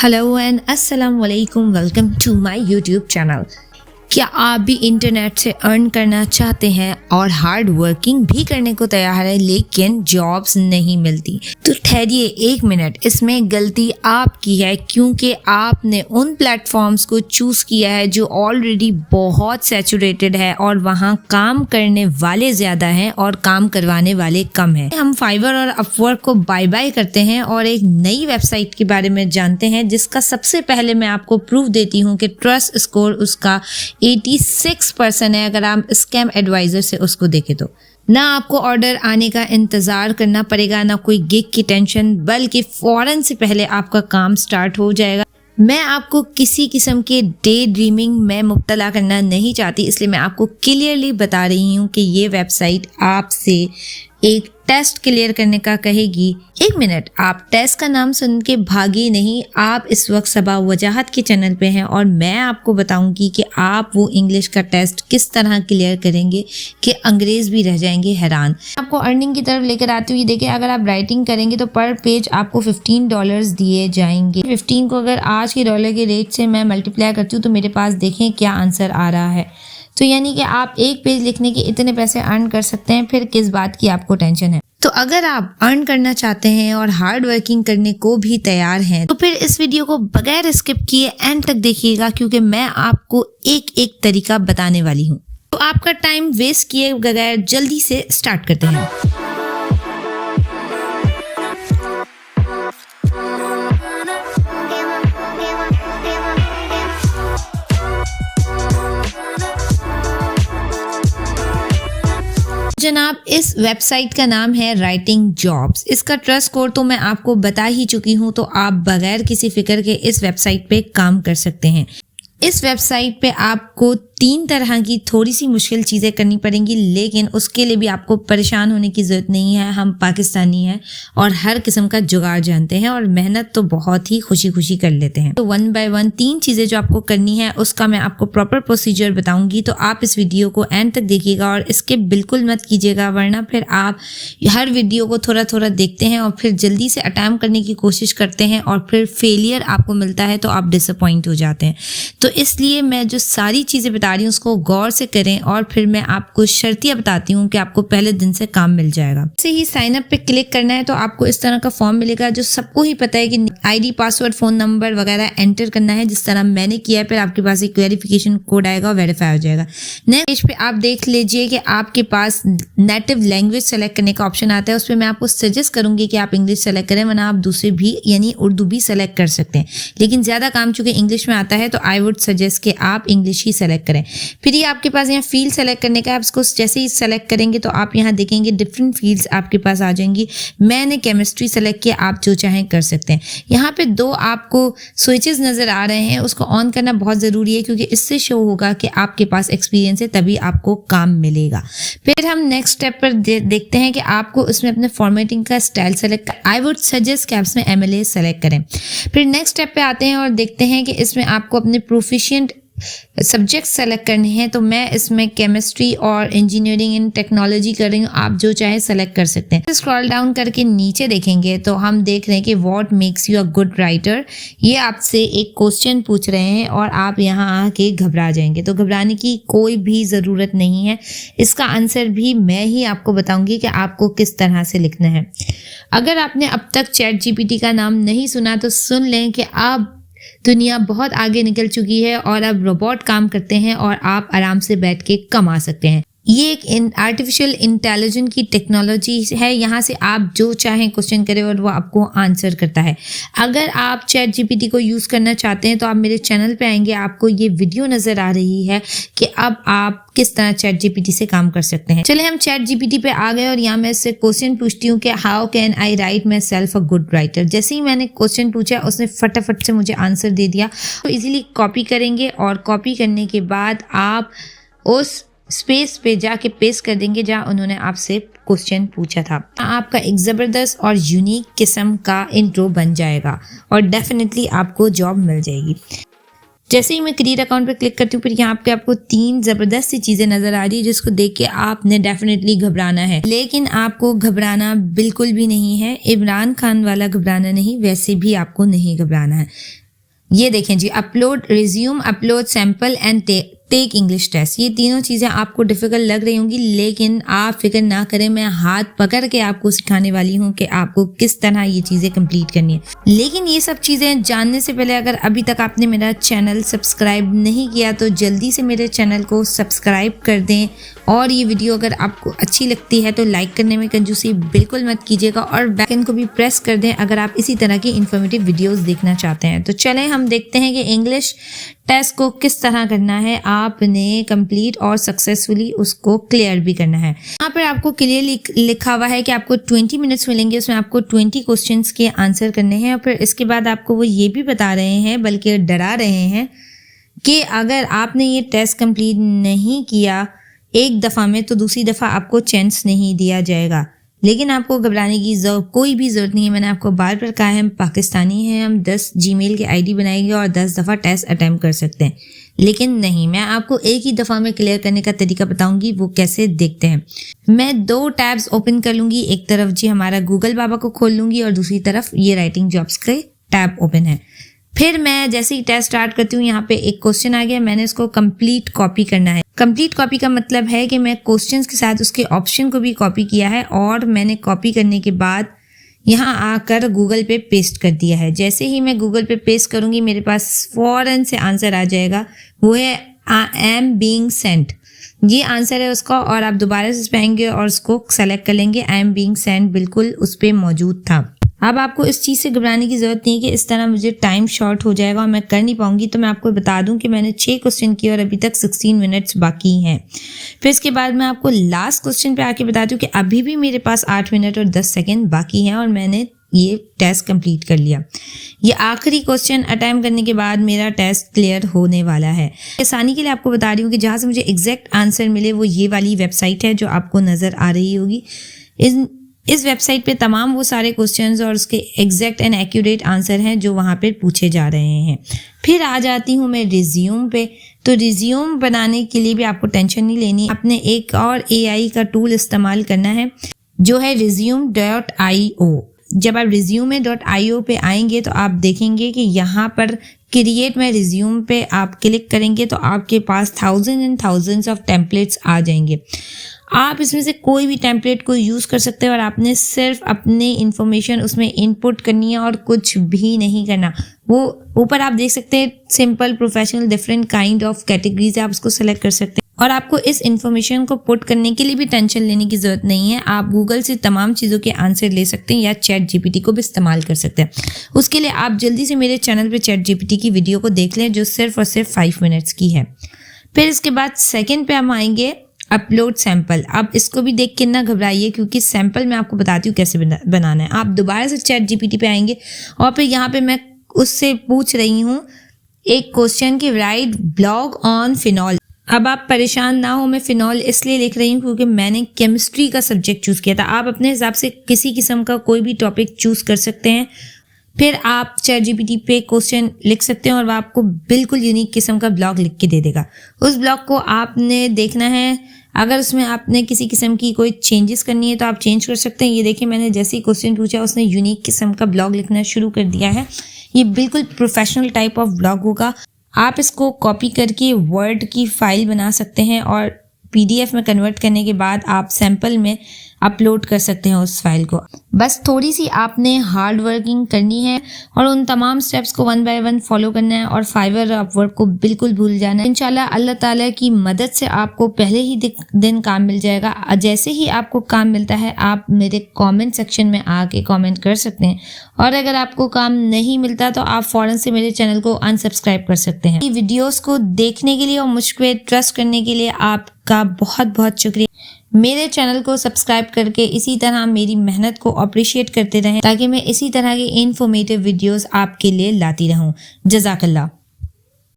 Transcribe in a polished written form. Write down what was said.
Hello and अस्सलाम वालेकुम, welcome to my YouTube channel. क्या आप भी इंटरनेट से अर्न करना चाहते हैं और हार्ड वर्किंग भी करने को तैयार है लेकिन जॉब्स नहीं मिलती? तो ठहरिए एक मिनट, इसमें गलती आपकी है क्योंकि आपने उन प्लेटफॉर्म्स को चूज किया है जो ऑलरेडी बहुत सैचुरेटेड है और वहाँ काम करने वाले ज्यादा हैं और काम करवाने वाले कम हैं। हम फाइवर और अपवर्क को बाय बाय करते हैं और एक नई वेबसाइट के बारे में जानते हैं जिसका सबसे पहले मैं आपको प्रूफ देती हूँ कि ट्रस्ट स्कोर उसका 86% है। अगर आप स्कैम एडवाइजर से उसको देखें तो ना आपको ऑर्डर आने का इंतजार करना पड़ेगा, ना कोई गिग की टेंशन, बल्कि फौरन से पहले आपका काम स्टार्ट हो जाएगा। मैं आपको किसी किस्म के डे ड्रीमिंग में मुब्तला करना नहीं चाहती, इसलिए मैं आपको क्लियरली बता रही हूँ कि ये वेबसाइट आपसे एक टेस्ट क्लियर करने का कहेगी। एक मिनट, आप टेस्ट का नाम सुन के भागे नहीं। आप इस वक्त सबा वजाहत के चैनल पे हैं और मैं आपको बताऊंगी कि आप वो इंग्लिश का टेस्ट किस तरह क्लियर करेंगे कि अंग्रेज भी रह जाएंगे हैरान। आपको अर्निंग की तरफ लेकर आती हुई देखिए, अगर आप राइटिंग करेंगे तो पर पेज आपको $15 दिए जाएंगे। 15 को अगर आज के डॉलर के रेट से मैं मल्टीप्लाई करती हूँ तो मेरे पास देखें क्या आंसर आ रहा है। तो यानी कि आप एक पेज लिखने के इतने पैसे अर्न कर सकते हैं, फिर किस बात की आपको टेंशन है। तो अगर आप अर्न करना चाहते हैं और हार्ड वर्किंग करने को भी तैयार हैं तो फिर इस वीडियो को बगैर स्किप किए एंड तक देखिएगा क्योंकि मैं आपको एक एक तरीका बताने वाली हूँ। तो आपका टाइम वेस्ट किए बगैर जल्दी से स्टार्ट करते हैं। जनाब, इस वेबसाइट का नाम है राइटिंग जॉब्स। इसका ट्रस्ट स्कोर तो मैं आपको बता ही चुकी हूँ, तो आप बगैर किसी फिक्र के इस वेबसाइट पे काम कर सकते हैं। इस वेबसाइट पे आपको 3 तरह की थोड़ी सी मुश्किल चीज़ें करनी पड़ेंगी, लेकिन उसके लिए भी आपको परेशान होने की ज़रूरत नहीं है। हम पाकिस्तानी हैं और हर किस्म का जुगाड़ जानते हैं और मेहनत तो बहुत ही खुशी खुशी कर लेते हैं। तो 1 बाय 1 3 चीज़ें जो आपको करनी है उसका मैं आपको प्रॉपर प्रोसीजर बताऊंगी, तो आप इस वीडियो को एंड तक देखिएगा और इसके बिल्कुल मत कीजिएगा, वरना फिर आप हर वीडियो को थोड़ा थोड़ा देखते हैं और फिर जल्दी से अटैम्प्ट करने की कोशिश करते हैं और फिर फेलियर आपको मिलता है तो आप डिसअपॉइंट हो जाते हैं। तो इसलिए मैं जो सारी चीज़ें बता रही हूँ उसको गौर से करें और फिर मैं आपको शर्तियाँ बताती हूँ कि आपको पहले दिन से काम मिल जाएगा। जैसे ही साइन अप पे क्लिक करना है तो आपको इस तरह का फॉर्म मिलेगा जो सबको ही पता है कि आईडी, पासवर्ड, फ़ोन नंबर वगैरह एंटर करना है, जिस तरह मैंने किया है। फिर आपके पास एक वेरिफिकेशन कोड आएगा और वेरीफाई हो जाएगा। नेक्स्ट पेज पे आप देख लीजिए कि आपके पास नेटिव लैंग्वेज सेलेक्ट करने का ऑप्शन आता है। उस पर मैं आपको सजेस्ट करूँगी कि आप इंग्लिश सेलेक्ट करें, वरना आप दूसरे भी यानी उर्दू भी सेलेक्ट कर सकते हैं, लेकिन ज़्यादा काम चूँकि इंग्लिश में आता है तो आई वुड सजेस्ट कि आप इंग्लिश ही सेलेक्ट करें। फिर ये आपके पास यहाँ फील्ड सेलेक्ट करने का है। आप इसको जैसे ही सेलेक्ट करेंगे तो आप यहाँ देखेंगे डिफरेंट फील्ड्स आपके पास आ जाएंगी। मैंने केमिस्ट्री सेलेक्ट किया, आप जो चाहें कर सकते हैं। यहाँ पे 2 आपको स्विचेस नज़र आ रहे हैं, उसको ऑन करना बहुत ज़रूरी है क्योंकि इससे शो होगा कि आपके पास एक्सपीरियंस है, तभी आपको काम मिलेगा। फिर हम नेक्स्ट स्टेप पर देखते हैं कि आपको उसमें अपने फॉर्मेटिंग का style select I would suggest कि आप इसमें MLA सेलेक्ट करें। फिर नेक्स्ट स्टेप पे आते हैं और देखते हैं कि इसमें आपको अपने प्रोफिशिएंट सब्जेक्ट सेलेक्ट करने हैं। तो मैं इसमें केमिस्ट्री और इंजीनियरिंग इन टेक्नोलॉजी कर रही हूँ, आप जो चाहे सेलेक्ट कर सकते हैं। स्क्रॉल डाउन करके नीचे देखेंगे तो हम देख रहे हैं कि what makes you a good writer. ये आपसे एक क्वेश्चन पूछ रहे हैं और आप यहाँ आके घबरा जाएंगे। तो घबराने की कोई भी ज़रूरत नहीं है, इसका आंसर भी मैं ही आपको बताऊंगी कि आपको किस तरह से लिखना है। अगर आपने अब तक ChatGPT का नाम नहीं सुना तो सुन लें कि आप दुनिया बहुत आगे निकल चुकी है और अब रोबोट काम करते हैं और आप आराम से बैठ के कमा सकते हैं। ये एक आर्टिफिशियल इंटेलिजेंस की टेक्नोलॉजी है, यहाँ से आप जो चाहें क्वेश्चन करें और वो आपको आंसर करता है। अगर आप ChatGPT को यूज़ करना चाहते हैं तो आप मेरे चैनल पे आएंगे, आपको ये वीडियो नज़र आ रही है कि अब आप किस तरह ChatGPT से काम कर सकते हैं। चले हम ChatGPT पे आ गए और यहाँ मैं इससे क्वेश्चन पूछती हूँ कि how can I right my self a good writer. जैसे ही मैंने क्वेश्चन पूछा उसने फटाफट से मुझे आंसर दे दिया। तो इजीली कॉपी करेंगे और कॉपी करने के बाद आप उस स्पेस पे जाके पेस्ट कर देंगे जहाँ उन्होंने आपसे क्वेश्चन पूछा था। आपका एक ज़बरदस्त और यूनिक किस्म का इंट्रो बन जाएगा और डेफिनेटली आपको जॉब मिल जाएगी। जैसे ही मैं करियर अकाउंट पे क्लिक करती हूँ फिर यहाँ पे आपको 3 ज़बरदस्त सी चीज़ें नज़र आ रही है जिसको देख के आपने डेफिनेटली घबराना है, लेकिन आपको घबराना बिल्कुल भी नहीं है। इमरान खान वाला घबराना नहीं, वैसे भी आपको नहीं घबराना है। ये देखें जी, upload resume, upload sample and take English test. ये तीनों चीज़ें आपको डिफ़िकल्ट लग रही होंगी, लेकिन आप फिक्र ना करें, मैं हाथ पकड़ के आपको सिखाने वाली हूँ कि आपको किस तरह ये चीज़ें कंप्लीट करनी है। लेकिन ये सब चीज़ें जानने से पहले अगर अभी तक आपने मेरा चैनल सब्सक्राइब नहीं किया तो जल्दी से मेरे चैनल को सब्सक्राइब कर दें, और ये वीडियो अगर आपको अच्छी लगती है तो लाइक करने में कंजूसी बिल्कुल मत कीजिएगा, और बेल आइकन को भी प्रेस कर दें अगर आप इसी तरह की इन्फॉर्मेटिव वीडियोस देखना चाहते हैं। तो चलें हम देखते हैं कि इंग्लिश टेस्ट को किस तरह करना है, आपने कंप्लीट और सक्सेसफुली उसको क्लियर भी करना है। यहाँ पर आपको क्लियर लिखा हुआ है कि आपको 20 मिनट्स मिलेंगे, उसमें आपको 20 क्वेश्चंस के आंसर करने हैं, और फिर इसके बाद आपको वो ये भी बता रहे हैं, बल्कि डरा रहे हैं कि अगर आपने ये टेस्ट कंप्लीट नहीं किया एक दफ़ा में तो दूसरी दफ़ा आपको चांस नहीं दिया जाएगा। लेकिन आपको घबराने की कोई भी ज़रूरत नहीं है। मैंने आपको बार बार कहा है, हम पाकिस्तानी हैं, हम 10 जीमेल के आईडी बनाएंगे और 10 दफ़ा टेस्ट अटैम्प्ट कर सकते हैं। लेकिन नहीं, मैं आपको एक ही दफ़ा में क्लियर करने का तरीका बताऊंगी, वो कैसे देखते हैं। मैं 2 टैब्स ओपन कर लूँगी, एक तरफ जी हमारा गूगल बाबा को खोल लूँगी और दूसरी तरफ ये राइटिंग जॉब्स के टैब ओपन है। फिर मैं जैसे ही टेस्ट स्टार्ट करती हूँ, यहाँ पे एक क्वेश्चन आ गया, मैंने इसको कंप्लीट कॉपी करना है। कंप्लीट कॉपी का मतलब है कि मैं क्वेश्चंस के साथ उसके ऑप्शन को भी कॉपी किया है, और मैंने कॉपी करने के बाद यहाँ आकर गूगल पे पेस्ट कर दिया है। जैसे ही मैं गूगल पे पेस्ट करूँगी मेरे पास फ़ौरन से आंसर आ जाएगा, वो है आई एम बीइंग सेंट। ये आंसर है उसका, और आप दोबारा से पाएंगे और उसको सेलेक्ट कर लेंगे, आई एम बीइंग सेंट बिल्कुल उस पर मौजूद था। अब आपको इस चीज़ से घबराने की ज़रूरत नहीं है कि इस तरह मुझे टाइम शॉर्ट हो जाएगा और मैं कर नहीं पाऊंगी। तो मैं आपको बता दूं कि मैंने 6 क्वेश्चन किए और अभी तक 16 मिनट्स बाकी हैं। फिर इसके बाद मैं आपको लास्ट क्वेश्चन पे आके बताती हूँ कि अभी भी मेरे पास 8 मिनट और 10 सेकेंड बाकी हैं और मैंने ये टेस्ट कंप्लीट कर लिया। ये आखिरी क्वेश्चन अटैम्प्ट करने के बाद मेरा टेस्ट क्लियर होने वाला है। आसानी के लिए आपको बता रही हूँ कि जहाँ से मुझे एग्जैक्ट आंसर मिले वो ये वाली वेबसाइट है जो आपको नज़र आ रही होगी। इस वेबसाइट पे तमाम वो सारे क्वेश्चंस और उसके एग्जैक्ट एंड एक्यूरेट आंसर हैं जो वहाँ पे पूछे जा रहे हैं। फिर आ जाती हूँ मैं रिज्यूम पे। तो रिज्यूम बनाने के लिए भी आपको टेंशन नहीं लेनी, आपने एक और AI का टूल इस्तेमाल करना है जो है resume.io। जब आप resume.io पे आएंगे तो आप देखेंगे कि यहाँ पर क्रिएट माय रिज्यूम पे आप क्लिक करेंगे तो आपके पास thousand and thousands of templates आ जाएंगे। आप इसमें से कोई भी टेम्पलेट को यूज़ कर सकते हैं और आपने सिर्फ अपने इंफॉर्मेशन उसमें इनपुट करनी है और कुछ भी नहीं करना। वो ऊपर आप देख सकते हैं simple, professional, different kind of categories है, आप उसको सेलेक्ट कर सकते हैं। और आपको इस इन्फॉर्मेशन को पुट करने के लिए भी टेंशन लेने की ज़रूरत नहीं है। आप गूगल से तमाम चीज़ों के आंसर ले सकते हैं या चैट GPT को भी इस्तेमाल कर सकते हैं। उसके लिए आप जल्दी से मेरे चैनल पे चैट GPT की वीडियो को देख लें जो सिर्फ और सिर्फ 5 मिनट्स की है। फिर इसके बाद सेकेंड पे हम आएंगे अपलोड सैंपल। अब इसको भी देख के ना घबराइए क्योंकि सैंपल मैं आपको बताती हूँ कैसे बनाना है। आप दोबारा से चैट GPT पे आएंगे और फिर यहाँ पे मैं उससे पूछ रही हूँ एक क्वेश्चन कि राइट ब्लॉग ऑन फिनॉल। अब आप परेशान ना हो, मैं फिनॉल इसलिए लिख रही हूँ क्योंकि मैंने केमिस्ट्री का सब्जेक्ट चूज़ किया था। आप अपने हिसाब से किसी किस्म का कोई भी टॉपिक चूज़ कर सकते हैं। फिर आप चैट GPT पे क्वेश्चन लिख सकते हैं और वह आपको बिल्कुल यूनिक किस्म का ब्लॉग लिख के दे देगा। उस ब्लॉग को आपने देखना है। अगर उसमें आपने किसी किस्म की कोई चेंजेस करनी है तो आप चेंज कर सकते हैं। ये देखिए, मैंने जैसे ही क्वेश्चन पूछा उसने यूनिक किस्म का ब्लॉग लिखना शुरू कर दिया है। ये बिल्कुल प्रोफेशनल टाइप ऑफ ब्लॉग होगा। आप इसको कॉपी करके वर्ड की फाइल बना सकते हैं और PDF में कन्वर्ट करने के बाद आप सैंपल में अपलोड कर सकते हैं उस फाइल को। बस थोड़ी सी आपने हार्ड वर्किंग करनी है और उन तमाम स्टेप्स को 1 बाय 1 फॉलो करना है और फाइवर अपवर्क को बिल्कुल भूल जाना है। इंशाल्लाह अल्लाह ताला की मदद से आपको पहले ही दिन काम मिल जाएगा। जैसे ही आपको काम मिलता है आप मेरे कमेंट सेक्शन में आके कमेंट कर सकते हैं, और अगर आपको काम नहीं मिलता तो आप फौरन से मेरे चैनल को अनसब्सक्राइब कर सकते हैं। वीडियोस को देखने के लिए और मुझ पे ट्रस्ट करने के लिए आपका बहुत बहुत शुक्रिया। मेरे चैनल को सब्सक्राइब करके इसी तरह मेरी मेहनत को अप्रिशिएट करते रहें ताकि मैं इसी तरह के इन्फॉर्मेटिव वीडियोस आपके लिए लाती रहूं। जज़ाकल्लाह।